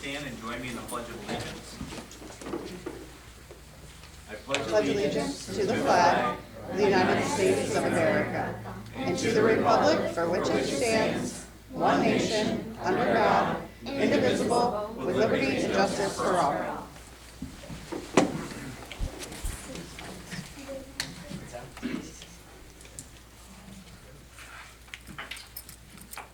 stand and join me in the Pledge of Allegiance. I pledge allegiance to the flag of the United States of America and to the republic for which it stands, one nation, under God, indivisible, with liberty and justice for all.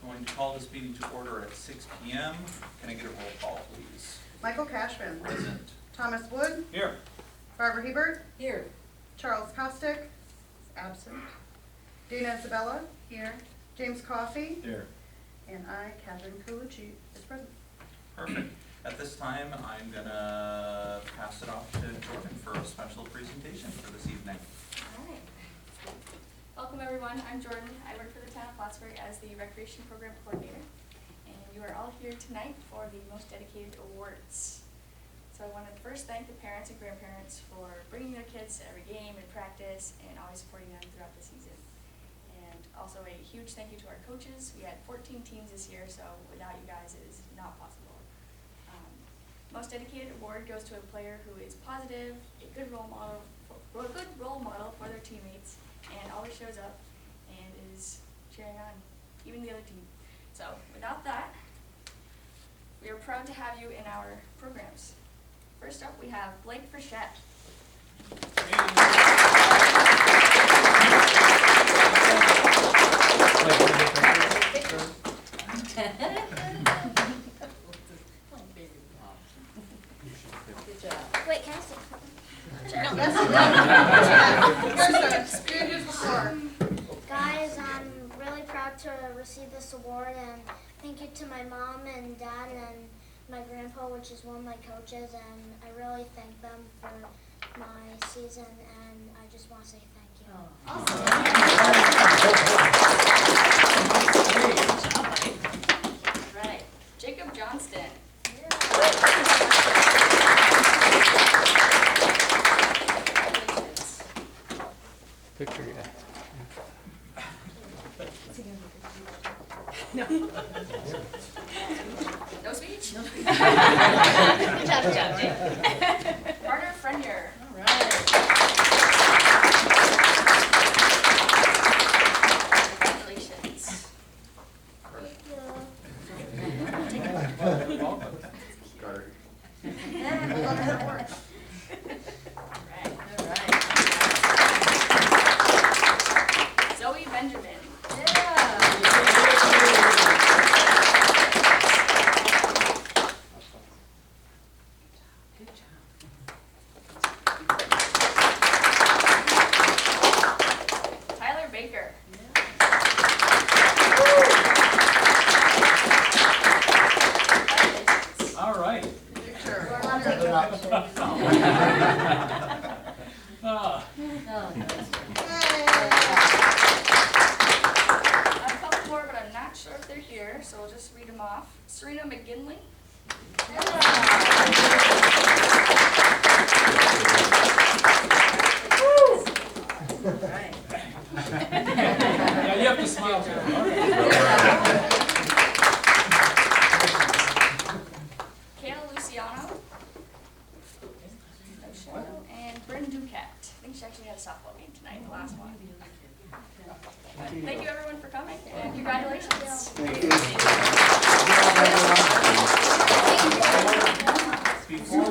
I'm going to call this meeting to order at 6 p.m. Can I get a roll call, please? Michael Cashman. Present. Thomas Wood. Here. Barbara Hebert. Here. Charles Kostick. Absent. Dana Isabella. Here. James Coffey. Here. And I, Catherine Colucci, is present. Perfect. At this time, I'm going to pass it off to Jordan for a special presentation for this evening. All right. Welcome everyone, I'm Jordan. I work for the town of Plattsburgh as the Recreation Program Coordinator. And you are all here tonight for the Most Dedicated Awards. So I wanted to first thank the parents and grandparents for bringing their kids to every game and practice and always supporting them throughout the season. And also a huge thank you to our coaches. We had 14 teams this year, so without you guys it is not possible. Most Dedicated Award goes to a player who is positive, a good role model for their teammates, and always shows up and is cheering on even the other team. So without that, we are proud to have you in our programs. First up, we have Blake Frechette. Good job. Wait, can I see? No. Here's the floor. Guys, I'm really proud to receive this award, and thank you to my mom and dad and my grandpa, which is one of my coaches, and I really thank them for my season, and I just want to say thank you. All right, Jacob Johnston. Picture, yeah. No speech? No speech. Good job, Jake. Carter Frenier. All right. Congratulations. Carter. All right. Zoe Benjamin. Good job. Tyler Baker. Congratulations. All right. Picture. Ah. Oh, nice. I have a couple more, but I'm not sure if they're here, so we'll just read them off. Serena McGinley. All right. Yeah, you have to smile too. Kayla Luciano. No show. And Bryn Duquette. I think she actually had a softball game tonight, the last one. But thank you everyone for coming, and congratulations. Before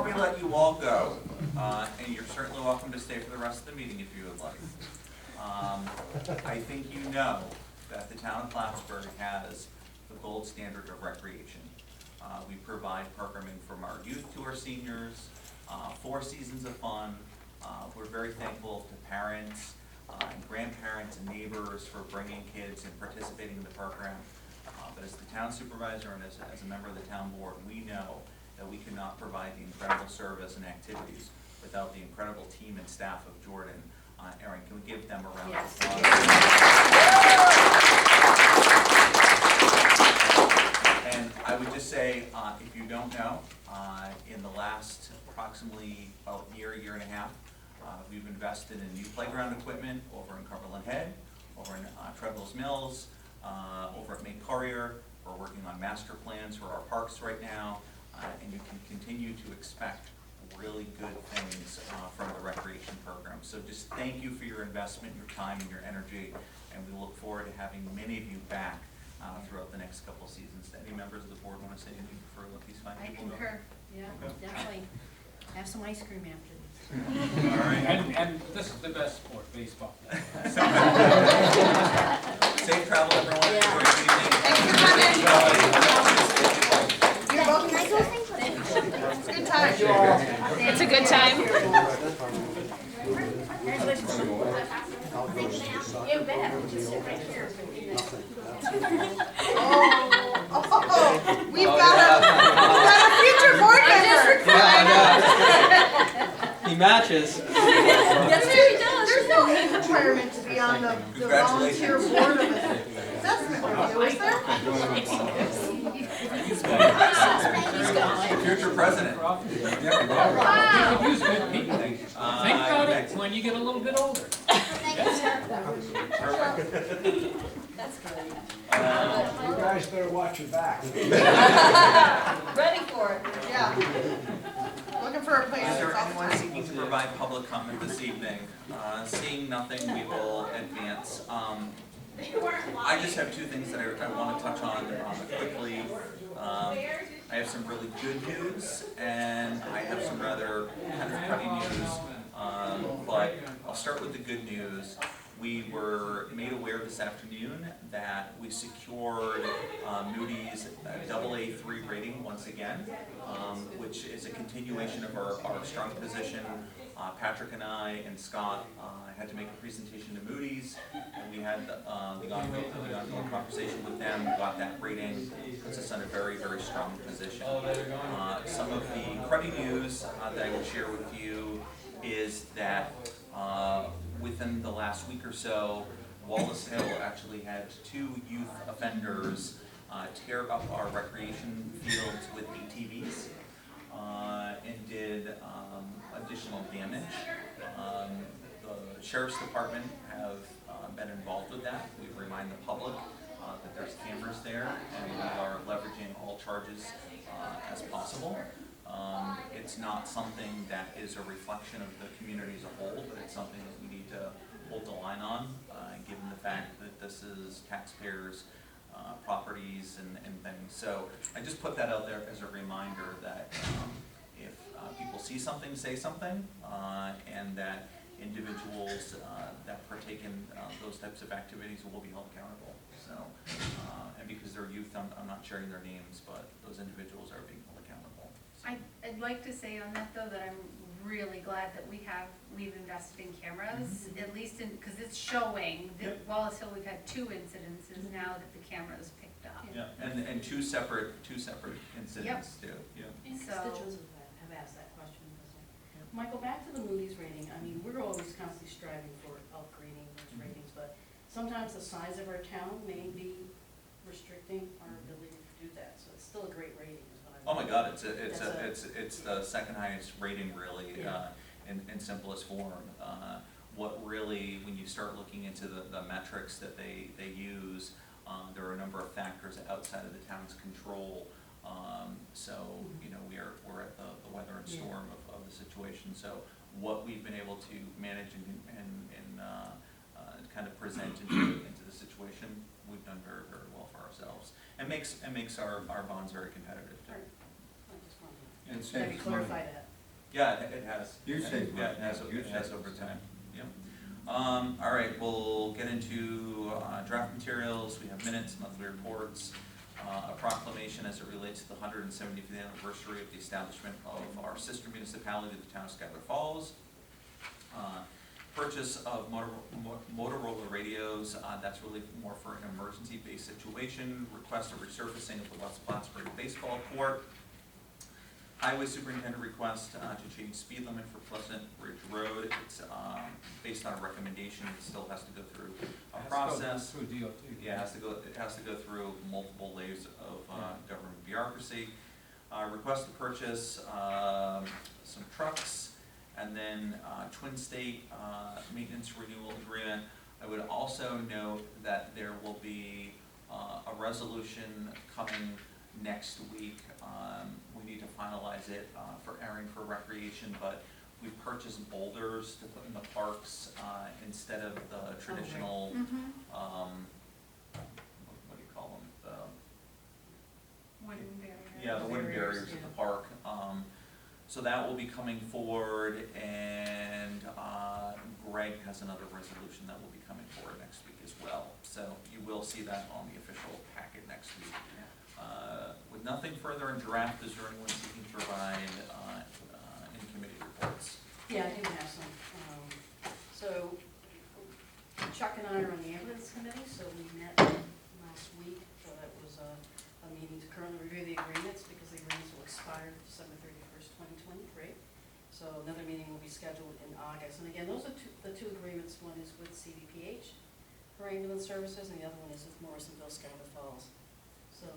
we let you all go, and you're certainly welcome to stay for the rest of the meeting if you would like. I think you know that the town of Plattsburgh has the gold standard of recreation. We provide programming from our youth to our seniors, 4 seasons of fun. We're very thankful to parents and grandparents and neighbors for bringing kids and participating in the program. But as the town supervisor and as a member of the town board, we know that we cannot provide the incredible service and activities without the incredible team and staff of Jordan. Erin, can we give them a round of applause? And I would just say, if you don't know, in the last approximately year and a half, we've invested in new playground equipment over in Cumberland Head, over in Treadwell's Mills, over at May Courier, We're working on master plans for our parks right now, and you can continue to expect really good things from the recreation program. So just thank you for your investment, your time, and your energy, and we look forward to having many of you back throughout the next couple of seasons. Do any members of the board want to say anything before we let these fine I people go? concur, yeah, definitely. Have some ice cream after this. All right. And this is the best sport, baseball. Safe travel, everyone. Yeah. Enjoy your evening. You're welcome. Can I go think about it? It's a good time. It's a good time. You bet, we'll just sit right here. We've got a future board member. He matches. There's no age requirement to be on the volunteer Congratulations. board of assessment review, is there? Future president. Wow. You could use good people. Think about it when you get a little bit older. That's great. You guys better watch your back. Ready for it. Yeah. Looking for a Is place there that's off anyone time. seeking to provide public comment this evening? Seeing nothing, we will advance. I just have two things that I want to touch on quickly. I have some really good news, and I have some rather kind of cruddy news. But I'll start with the good news. We were made aware this afternoon that we secured Moody's AA3 rating once again, which is a continuation of our strong position. Patrick and I and Scott had to make a presentation to Moody's, and we had the ongoing conversation with them. We got that rating, puts us in a very, very strong position. Some of the cruddy news that I will share with you is that within the last week or so, Wallace Hill actually had 2 youth offenders tear up our recreation fields with ATVs and did additional damage. The Sheriff's Department have been involved with that. We remind the public that there's cameras there, and we are leveraging all charges as possible. It's not something that is a reflection of the community as a whole, but it's something that we need to hold the line on, given the fact that this is taxpayers' properties and things. So I just put that out there as a reminder that if people see something, say something, and that individuals that partake in those types of activities will be held accountable. So, and because they're youth, I'm not sharing their names, but those individuals are being held accountable. So. I'd like to say on that though, that I'm really glad that we've invested in cameras, at least in, because it's showing that Wallace Hill, we've had 2 incidences now that the cameras picked up. Yeah, and two separate incidents too. Yeah. So- Constituents have asked that question. Michael, back to the Moody's rating. I mean, we're always constantly striving for upgrading those ratings, but sometimes the size of our town may be restricting our ability to do that. So it's still a great rating, is what Oh my God, it's That's the second highest rating really, Yeah. in simplest form. What really, when you start looking into the metrics that they use, there are a number of factors outside of the town's control. So, you know, we're at the weather and storm of the situation. So what we've been able to manage and kind of present into the situation, we've done very, very well for ourselves. And makes our bonds very competitive too. I just wanted And to saves maybe clarify money. that. Yeah, it has. You save money. Yeah, it has over time, yep. All right, we'll get into draft materials. We have minutes, monthly reports, a proclamation as it relates to the 175th anniversary of the establishment of our sister municipality, the town of Schuyler Falls. Purchase of Motorola radios, that's really more for an emergency-based situation. Request a resurfacing of the West Plattsburgh baseball court. Highway superintendent request to change speed limit for Pleasant Ridge Road. It's based on a recommendation. It still has to go through a process. Through DOT. Yeah, it has to go through multiple layers of government bureaucracy. Request to purchase some trucks, and then Twin State maintenance renewal agreement. I would also note that there will be a resolution coming next week. We need to finalize it for airing for recreation, but we purchased boulders to put in the parks instead of the traditional, what do you call them? Wooden barrier. Yeah, the wooden barriers at the park. So that will be coming forward, and Greg has another resolution that will be coming forward next week as well. So you will see that on the official packet next week. With nothing further in draft, is there anyone seeking to provide any committee reports? Yeah, I do have some. So Chuck and I are on the ambulance committee, so we met last week. So that was a meeting to currently review the agreements, because the agreements will expire December 31st, 2023. So another meeting will be scheduled in August. And again, those are the two agreements. One is with CDPH for ambulance services, and the other one is with Morrisonville Scarlet Falls. So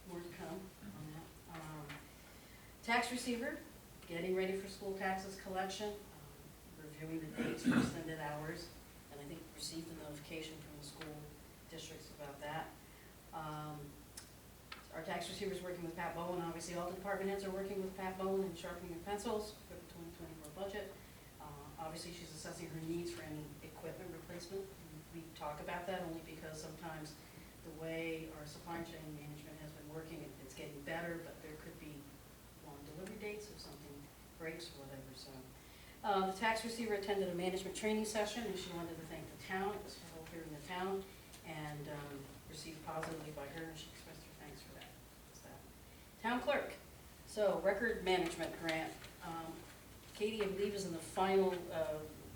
more to come on that. Tax receiver, getting ready for school taxes collection, reviewing the dates for extended hours, and I think received a notification from the school districts about that. Our tax receiver is working with Pat Bowen. Obviously, all the department heads are working with Pat Bowen and sharpening their pencils for the 2024 budget. Obviously, she's assessing her needs for any equipment replacement. We talk about that only because sometimes the way our supply chain management has been working, it's getting better, but there could be long delivery dates if something breaks or whatever. So the tax receiver attended a management training session, and she wanted to thank the town. It was held here in the town, and received positively by her, and she expressed her thanks for that. Town clerk, so record management grant. Katie, I believe, is in the final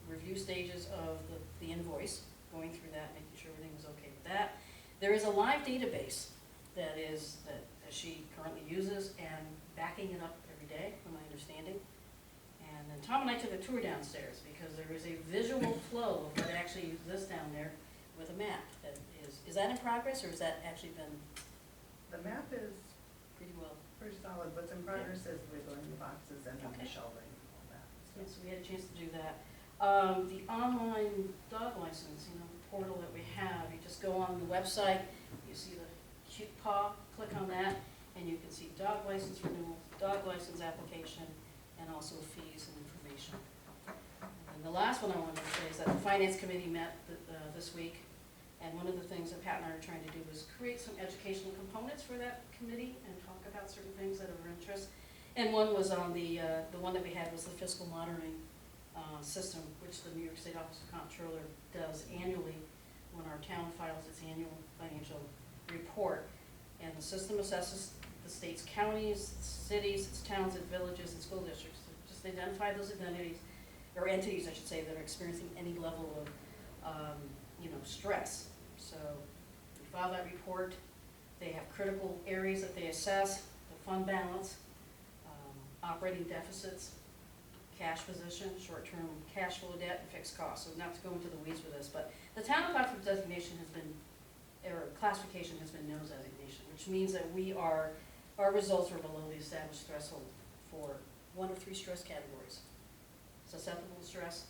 review stages of the invoice, going through that, making sure everything was okay with that. There is a live database that she currently uses, and backing it up every day, from my understanding. And then Tom and I took a tour downstairs, because there is a visual flow of what actually exists down there with a map. That is that in progress, or has that actually been The map is pretty well? pretty solid. What's in progress is wiggling the boxes and then the Okay. shelving and all that. Yeah, so we had a chance to do that. The online dog license, portal that we have, you just go on the website, you see the cute paw, click on that, and you can see dog license renewal, dog license application, and also fees and information. And the last one I wanted to say is that the finance committee met this week, and one of the things that Pat and I are trying to do is create some educational components for that committee and talk about certain things that are of interest. And one was on the one that we had was the fiscal monitoring system, which the New York State Office of Comptroller does annually when our town files its annual financial report. And the system assesses the state's counties, its cities, its towns, its villages, and school districts. To just identify those identities, or entities, I should say, that are experiencing any level of stress. So we file that report. They have critical areas that they assess: the fund balance, operating deficits, cash position, short-term cash flow debt, and fixed costs. So not to go into the weeds with this, but the town of Plattsburgh designation has been, or classification has been no designation, which means that our results are below the established threshold for one of three stress categories: susceptible stress,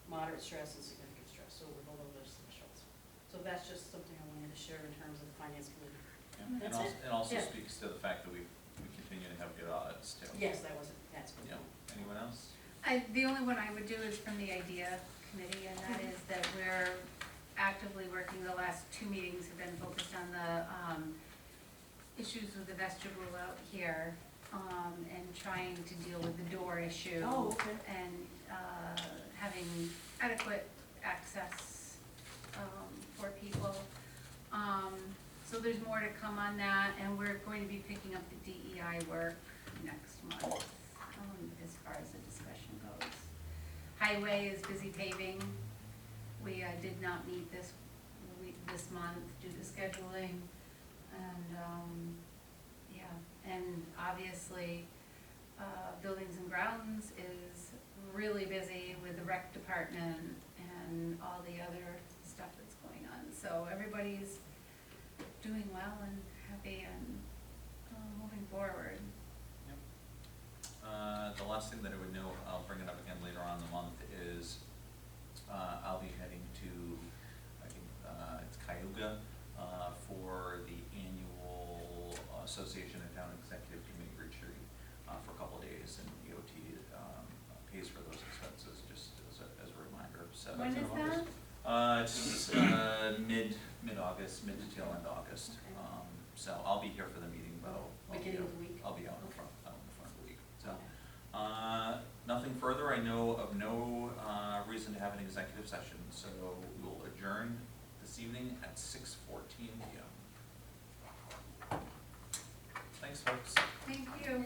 moderate stress, and significant stress. So we're below those thresholds. So that's just something I wanted to share in terms of the finance committee. Yeah. That's it. And also Yeah. speaks to the fact that we continue to have good audits too. Yes, that's good. Yeah. Anyone else? The only one I would do is from the IDEA committee, and that is that we're actively working. The last 2 meetings have been focused on the issues with the vestibule out here, and trying to deal with the door issue. Oh, okay. And having adequate access for people. So there's more to come on that, and we're going to be picking up the DEI work next month, as far as the discussion goes. Highway is busy paving. We did not meet this month due to scheduling, and and obviously buildings and grounds is really busy with the rec department and all the other stuff that's going on. So everybody's doing well and happy and moving forward. The last thing that I would know, I'll bring it up again later on in the month, is I'll be heading to, I think it's Cayuga, for the mid-August, mid to tail end August. Okay. So I'll be here for the meeting, but Beginning of the week? I'll be out in the front of the week. So, nothing further. I know of no reason to have an executive session, so we'll adjourn this evening at 6:14 p.m. Thanks, folks. Thank you.